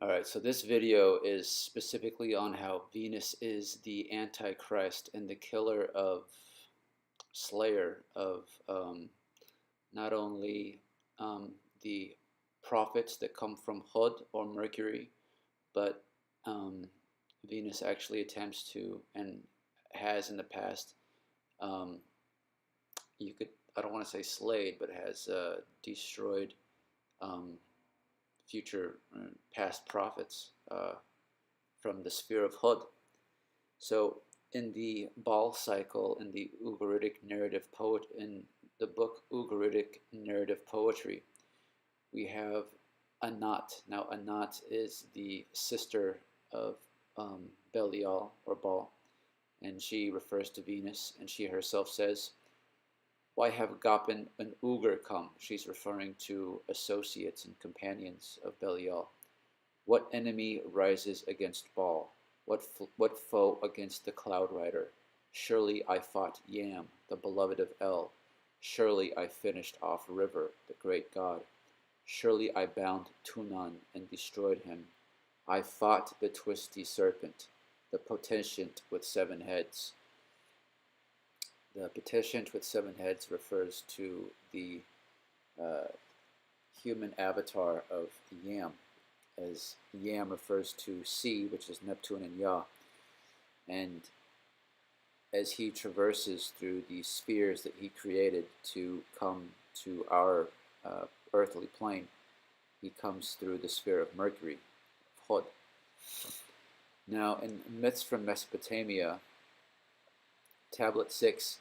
All right, so this video is specifically on how Venus is the Antichrist and the killer of slayer of not only the prophets that come from Hod or Mercury, but um, Venus actually attempts to and has in the past, um, you could, I don't want to say slayed, but has destroyed um, future past prophets from the sphere of Hod. So in the Baal cycle, in the Ugaritic narrative poet, in the book Ugaritic narrative poetry, we have Anat. Now Anat is the sister of Belial or Baal, and she refers to Venus, and she herself says, "Why have Gopin and Ugar come?" She's referring to associates and companions of Belial. "What enemy rises against Baal? What foe against the Cloud Rider? Surely I fought Yam, the beloved of El. Surely I finished off River, the great god. Surely I bound Tunan and destroyed him. I fought the twisty serpent, the potentate with 7 heads." The potentate with 7 heads refers to the uh, human avatar of Yam, as Yam refers to sea, which is Neptune and Yah. And as he traverses through the spheres that he created to come to our earthly plane, he comes through the sphere of Mercury, Hod. Now, in myths from Mesopotamia, Tablet 6,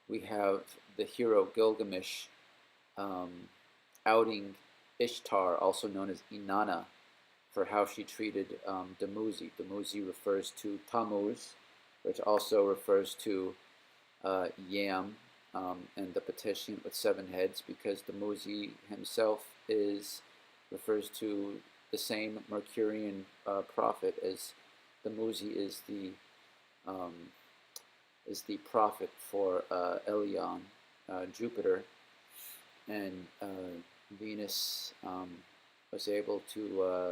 we have the hero Gilgamesh um, outing Ishtar, also known as Inanna, for how she treated Dumuzi. Dumuzi refers to Tammuz, which also refers to Yam and the petition with 7 heads, because Dumuzi himself refers to the same Mercurian prophet, as Dumuzi um, is the prophet for Elion, Jupiter, and Venus was able to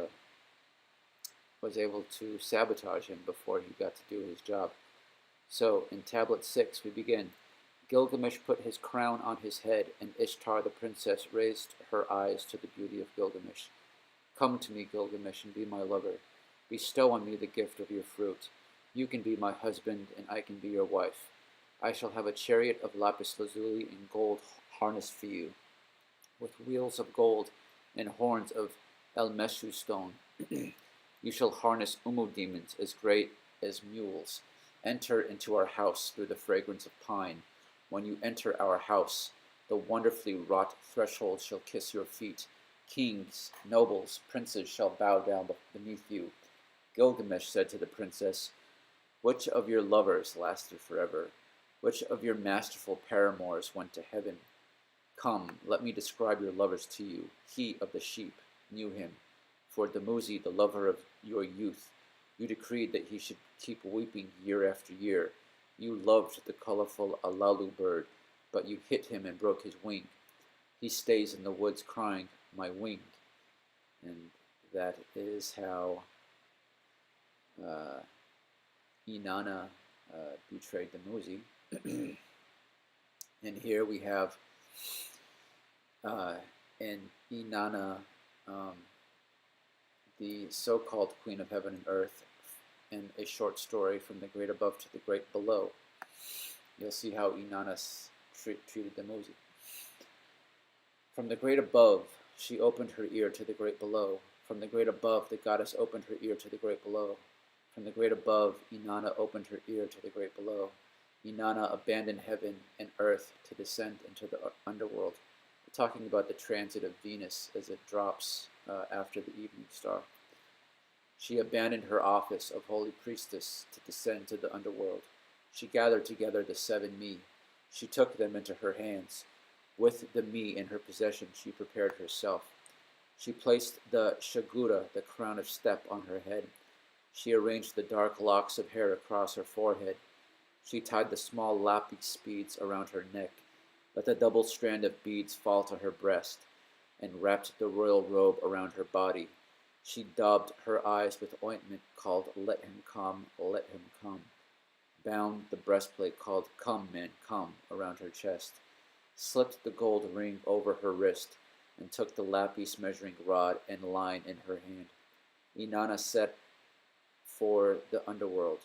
sabotage him before he got to do his job. So in Tablet 6 we begin. Gilgamesh put his crown on his head, and Ishtar the princess raised her eyes to the beauty of Gilgamesh. "Come to me, Gilgamesh, and be my lover. Bestow on me the gift of your fruit. You can be my husband, and I can be your wife. I shall have a chariot of lapis lazuli and gold harnessed for you, with wheels of gold and horns of elmeshu stone. You shall harness umu demons as great as mules. Enter into our house through the fragrance of pine. When you enter our house, the wonderfully wrought threshold shall kiss your feet. Kings, nobles, princes shall bow down beneath you." Gilgamesh said to the princess, "Which of your lovers lasted forever? Which of your masterful paramours went to heaven? Come, let me describe your lovers to you. He of the sheep knew him. For Dumuzi, the lover of your youth, you decreed that he should keep weeping year after year. You loved the colorful Alalu bird, but you hit him and broke his wing. He stays in the woods crying, 'My wing.'" And that is how Inanna betrayed Dumuzi. And here we have in Inanna, the so-called Queen of Heaven and Earth, in a short story, From the Great Above to the Great Below. You'll see how Inanna treated Dumuzi. "From the great above, she opened her ear to the great below. From the great above, the goddess opened her ear to the great below. From the great above, Inanna opened her ear to the great below. Inanna abandoned heaven and earth to descend into the underworld." We're talking about the transit of Venus as it drops after the evening star. "She abandoned her office of holy priestess to descend to the underworld. She gathered together the 7 me. She took them into her hands. With the me in her possession, she prepared herself. She placed the shagura, the crown of step, on her head. She arranged the dark locks of hair across her forehead. She tied the small lapis beads around her neck, let the double strand of beads fall to her breast, and wrapped the royal robe around her body. She daubed her eyes with ointment called Let Him Come, Let Him Come, bound the breastplate called Come, Man, Come around her chest, slipped the gold ring over her wrist, and took the lapis measuring rod and line in her hand. Inanna set for the underworld.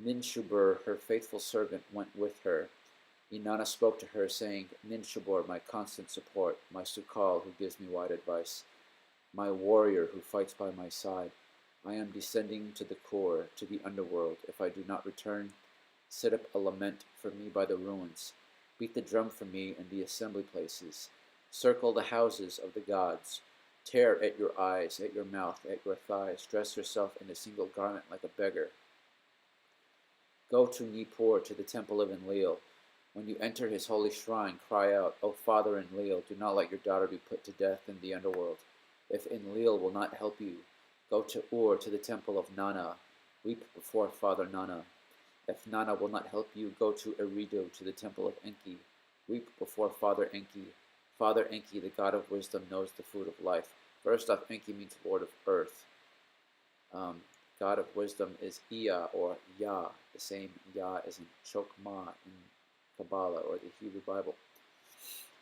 Ninshubur, her faithful servant, went with her. Inanna spoke to her, saying, Ninshubur, my constant support, my Sukal, who gives me wide advice, my warrior who fights by my side. I am descending to the core, to the underworld. If I do not return, set up a lament for me by the ruins. Beat the drum for me in the assembly places. Circle the houses of the gods. Tear at your eyes, at your mouth, at your thighs. Dress yourself in a single garment like a beggar. Go to Nippur, to the temple of Enlil. When you enter his holy shrine, cry out, O Father Enlil, do not let your daughter be put to death in the underworld. If Enlil will not help you, go to Ur, to the temple of Nana. Weep before Father Nana. If Nana will not help you, go to Eridu, to the temple of Enki. Weep before Father Enki. Father Enki, the god of wisdom, knows the food of life. First off, Enki means Lord of Earth. God of wisdom is Ea, or Yah, the same Yah as in Chokmah in Kabbalah or the Hebrew Bible.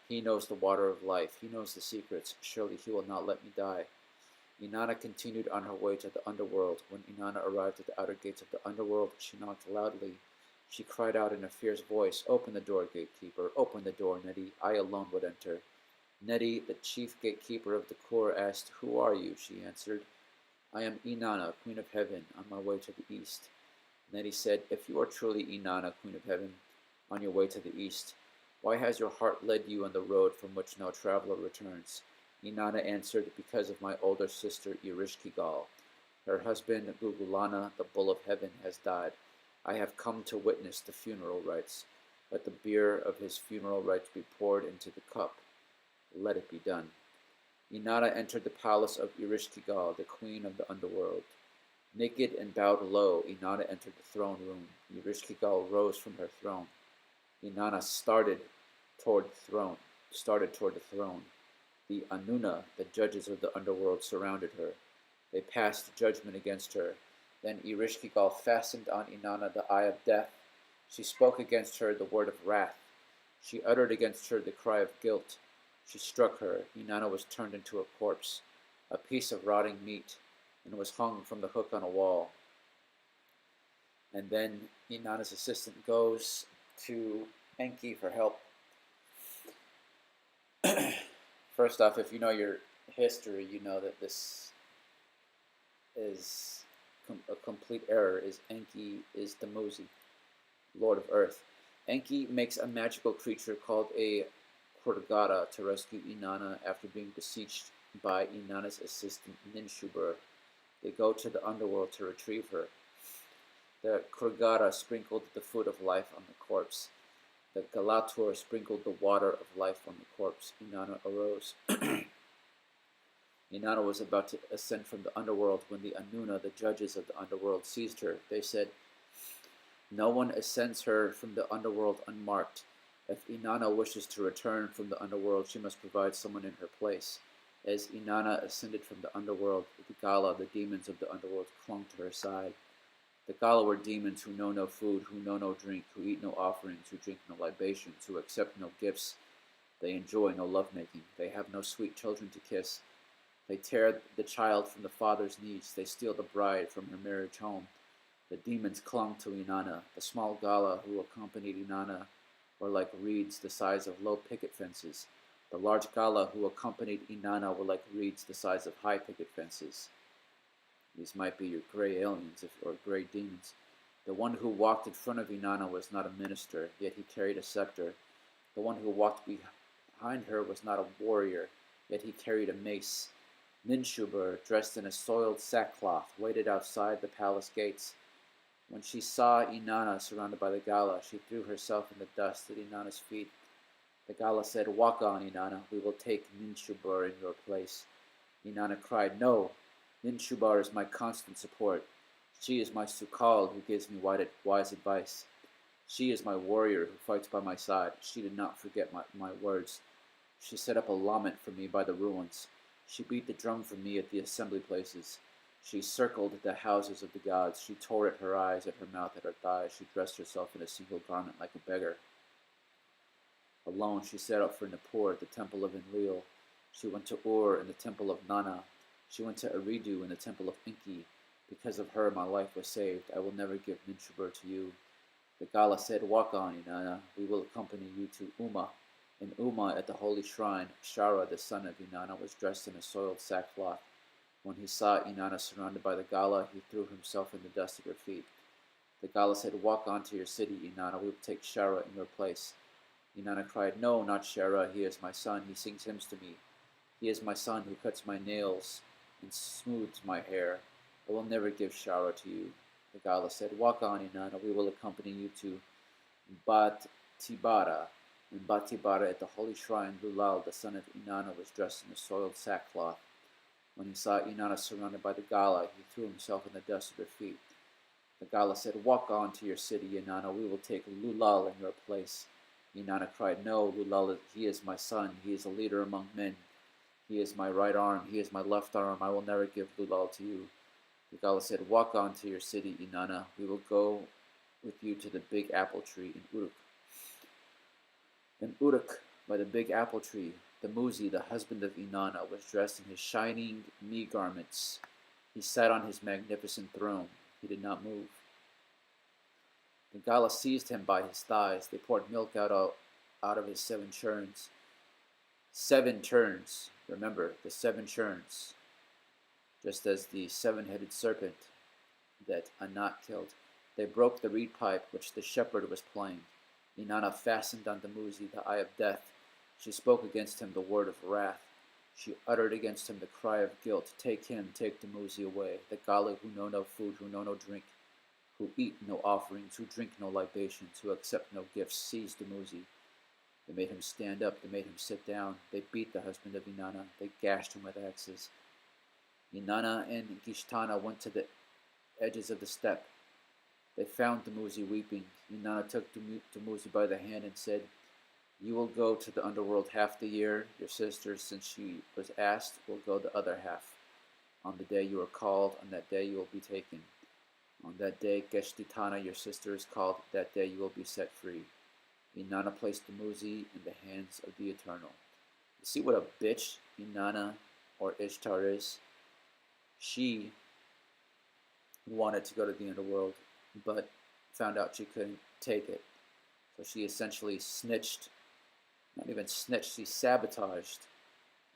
He knows the water of life. He knows the secrets. Surely he will not let me die. Inanna continued on her way to the underworld. When Inanna arrived at the outer gates of the underworld, she knocked loudly. She cried out in a fierce voice, Open the door, gatekeeper. Open the door, Nedi. I alone would enter. Nedi, the chief gatekeeper of the core, asked, Who are you? She answered, I am Inanna, Queen of Heaven, on my way to the east. Nedi said, If you are truly Inanna, Queen of Heaven, on your way to the east, why has your heart led you on the road from which no traveler returns? Inanna answered, Because of my older sister Irishkigal. Her husband Gugulana, the Bull of Heaven, has died. I have come to witness the funeral rites. Let the beer of his funeral rites be poured into the cup. Let it be done. Inanna entered the palace of Irishkigal, the queen of the underworld. Naked and bowed low, Inanna entered the throne room. Irishkigal rose from her throne. Inanna started toward the throne. The Anuna, the judges of the underworld, surrounded her. They passed judgment against her. Then Irishkigal fastened on Inanna the eye of death. She spoke against her the word of wrath. She uttered against her the cry of guilt. She struck her. Inanna was turned into a corpse, a piece of rotting meat, and was hung from the hook on a wall. And then Inanna's assistant goes to Enki for help. First off, if you know your history, you know that this is a complete error. Is Enki is Tamuzi, Lord of Earth. Enki makes a magical creature called a Kurgata to rescue Inanna after being beseeched by Inanna's assistant Ninshubur. They go to the underworld to retrieve her. The Kurgata sprinkled the food of life on the corpse. The Galatur sprinkled the water of life on the corpse. Inanna arose. Inanna was about to ascend from the underworld when the Anuna, the judges of the underworld, seized her. They said, No one ascends her from the underworld unmarked. If Inanna wishes to return from the underworld, she must provide someone in her place. As Inanna ascended from the underworld, the Gala, the demons of the underworld, clung to her side. The Gala were demons who know no food, who know no drink, who eat no offerings, who drink no libations, who accept no gifts. They enjoy no lovemaking. They have no sweet children to kiss. They tear the child from the father's knees. They steal the bride from her marriage home. The demons clung to Inanna. The small Gala who accompanied Inanna were like reeds the size of low picket fences. The large Gala who accompanied Inanna were like reeds the size of high picket fences. These might be your gray aliens or gray demons. The one who walked in front of Inanna was not a minister, yet he carried a scepter. The one who walked behind her was not a warrior, yet he carried a mace. Ninshubur, dressed in a soiled sackcloth, waited outside the palace gates. When she saw Inanna surrounded by the Gala, she threw herself in the dust at Inanna's feet. The Gala said, Walk on, Inanna, we will take Ninshubur in your place. Inanna cried, No, Ninshubur is my constant support. She is my Sukal who gives me wise advice. She is my warrior who fights by my side. She did not forget my words. She set up a lament for me by the ruins. She beat the drum for me at the assembly places. She circled the houses of the gods. She tore at her eyes, at her mouth, at her thighs. She dressed herself in a single garment like a beggar. Alone, she set out for Nippur at the temple of Enlil. She went to Ur in the temple of Nana. She went to Eridu in the temple of Enki. Because of her, my life was saved. I will never give Ninshubur to you. The Gala said, "Walk on, Inanna. We will accompany you to Uma." In Uma, at the holy shrine, Shara, the son of Inanna, was dressed in a soiled sackcloth. When he saw Inanna surrounded by the Gala, he threw himself in the dust at her feet. The Gala said, "Walk on to your city, Inanna. We will take Shara in your place." Inanna cried, "No, not Shara. He is my son. He sings hymns to me. He is my son who cuts my nails and smooths my hair. I will never give Shara to you." The Gala said, "Walk on, Inanna. We will accompany you to Bat Tibara." In Bat Tibara, at the holy shrine, Lulal, the son of Inanna, was dressed in a soiled sackcloth. When he saw Inanna surrounded by the Gala, he threw himself in the dust at her feet. The Gala said, "Walk on to your city, Inanna. We will take Lulal in your place." Inanna cried, "No, Lulal, he is my son. He is a leader among men. He is my right arm. He is my left arm. I will never give Lulal to you." The Gala said, "Walk on to your city, Inanna. We will go with you to the big apple tree in Uruk." In Uruk, by the big apple tree, the Muzi, the husband of Inanna, was dressed in his shining knee garments. He sat on his magnificent throne. He did not move. The Gala seized him by his thighs. They poured milk out of his 7 churns. 7 churns. Remember, the 7 churns. Just as the 7-headed serpent that Anat killed. They broke the reed pipe which the shepherd was playing. Inanna fastened on the Muzi the eye of death. She spoke against him the word of wrath. She uttered against him the cry of guilt. "Take him, take the Muzi away. The Gala who know no food, who know no drink, who eat no offerings, who drink no libations, who accept no gifts, seized the Muzi. They made him stand up, they made him sit down. They beat the husband of Inanna. They gashed him with axes. Inanna and Gishtana went to the edges of the steppe. They found Dumuzi weeping. Inanna took Dumuzi by the hand and said, "You will go to the underworld half the year. Your sister, since she was asked, will go the other half. On the day you are called, on that day you will be taken. On that day, Geshtitana, your sister, is called. That day you will be set free." Inanna placed Dumuzi in the hands of the Eternal. You see what a bitch Inanna or Ishtar is? She wanted to go to the underworld, but found out she couldn't take it. So she essentially snitched, not even snitched, she sabotaged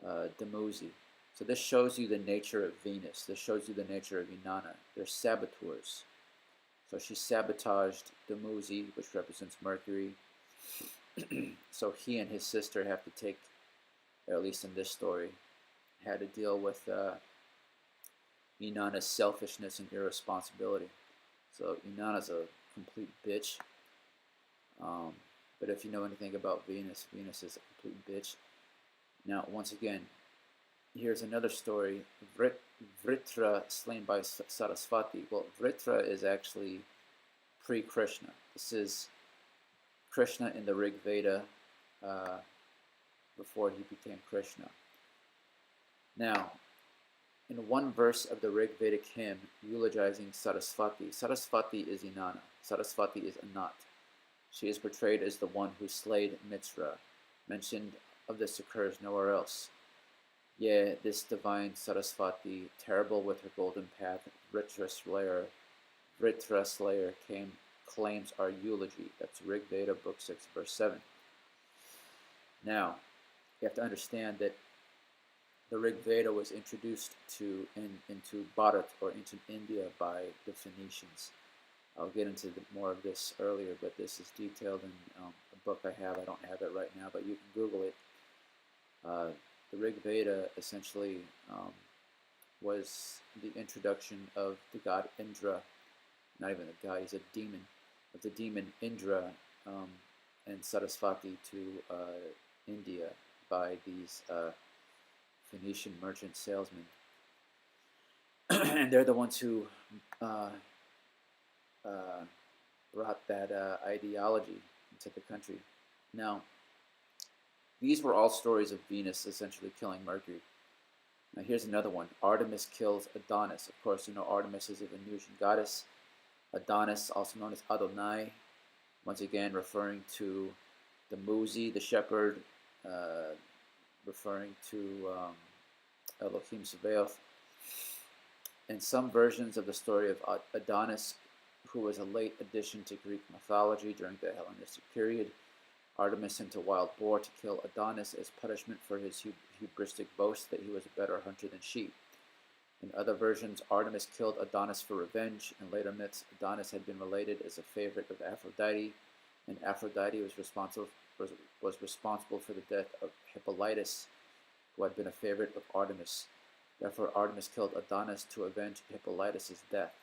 Dumuzi. So this shows you the nature of Venus. This shows you the nature of Inanna. They're saboteurs. So she sabotaged Dumuzi, which represents Mercury. So he and his sister have to take, or at least in this story, had to deal with Inanna's selfishness and irresponsibility. So Inanna's a complete bitch. But if you know anything about Venus, Venus is a complete bitch. Now, once again, here's another story. Vritra slain by Sarasvati. Well, Vritra is actually pre-Krishna. This is Krishna in the Rig Veda before he became Krishna. Now, in one verse of the Rig Vedic hymn eulogizing Sarasvati, Sarasvati is Inanna. Sarasvati is Anat. She is portrayed as the one who slayed Mitra. Mention of this occurs nowhere else. Yeah, this divine Sarasvati, terrible with her golden path, Vritra Slayer claims our eulogy. That's Rig Veda, Book 6, Verse 7. Now, you have to understand that the Rig Veda was introduced into Bharat, or ancient India, by the Phoenicians. I'll get into more of this earlier, but this is detailed in a book I have. I don't have it right now, but you can Google it. The Rig Veda essentially was the introduction of the god Indra, not even a god, he's a demon, of the demon Indra and Sarasvati to India by these Phoenician merchant salesmen. And they're the ones who brought that ideology into the country. Now, these were all stories of Venus essentially killing Mercury. Now here's another one. Artemis kills Adonis. Of course, you know Artemis is a Venusian goddess. Adonis, also known as Adonai, once again referring to the Muzi, the shepherd, uh, referring to Elohim Sabaoth. In some versions of the story of Adonis, who was a late addition to Greek mythology during the Hellenistic period, Artemis sent a wild boar to kill Adonis as punishment for his hubristic boast that he was a better hunter than she. In other versions, Artemis killed Adonis for revenge. In later myths, Adonis had been related as a favorite of Aphrodite, and Aphrodite was responsible for the death of Hippolytus, who had been a favorite of Artemis. Therefore, Artemis killed Adonis to avenge Hippolytus' death.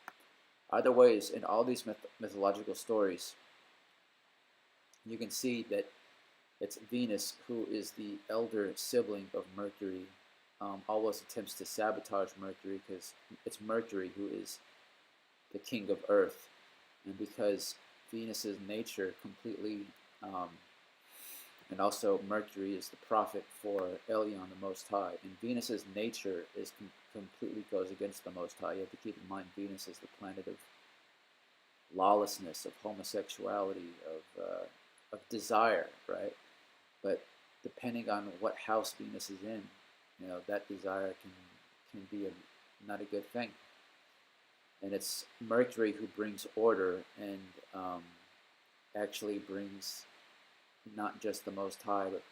Either ways, in all these mythological stories, you can see that it's Venus who is the elder sibling of Mercury. Always attempts to sabotage Mercury because it's Mercury who is the king of Earth, and because Venus's nature completely, and also Mercury is the prophet for Elyon, the Most High, and Venus's nature is completely goes against the Most High. You have to keep in mind Venus is the planet of lawlessness, of homosexuality, of desire, right? But depending on what house Venus is in, you know, that desire can be not a good thing. And it's Mercury who brings order and actually brings not just the Most High, but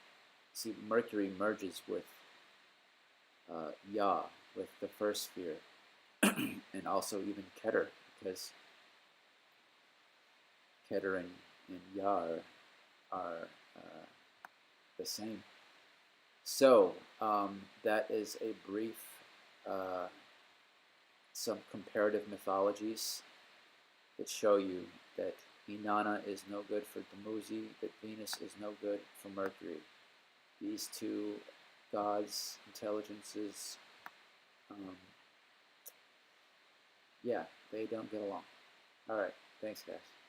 see, Mercury merges with Yah, with the first sphere, and also even Keter, because Keter and Yah are the same. So that is a brief, some comparative mythologies that show you that Inanna is no good for Dumuzi, that Venus is no good for Mercury. These two gods, intelligences, yeah, they don't get along. All right, thanks, guys.